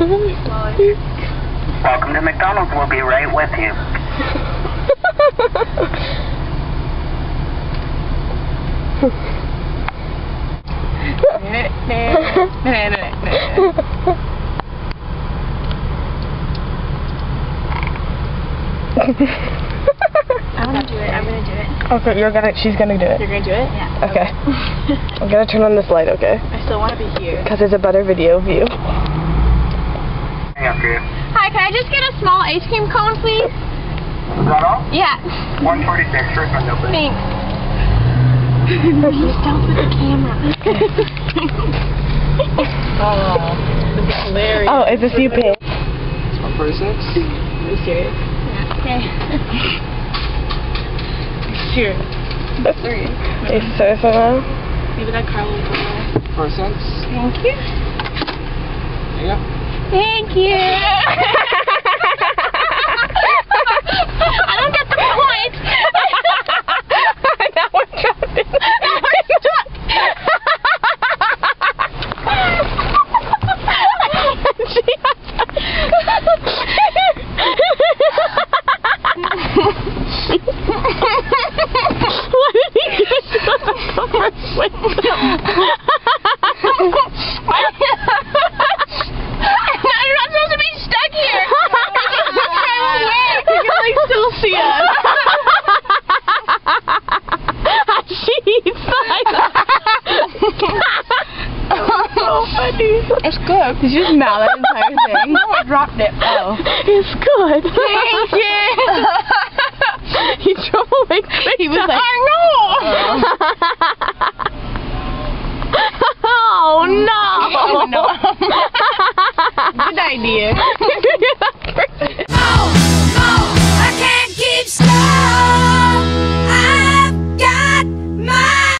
Welcome to McDonald's. We'll be right with you. I'm gonna do it. I'm gonna do it. Okay, she's gonna do it. You're gonna do it? Yeah. Okay. I'm gonna turn on this light, okay? I still want to be here. Because it's a better video view. Hang on for you. Hi, can I just get a small ice cream cone, please? Is that all? Yeah. 146, first window, please. Thanks. Stealth with the camera. Oh, this is hilarious. Oh, is this you, Pink? 146? Are you serious? Yeah. Okay. Here. That's 3. Are you serious right now? Maybe that car will go away. 46? Thank you. There you go. Thank you. I don't get the point. Now we're trapped in. What did he do to the first window? You're not supposed to be stuck here. You can like still see us. She's like so funny. It's good. Did you just mouth that entire thing? No, I dropped it. Oh. It's good. Thank you. He drove like 6 He was times. like, I know.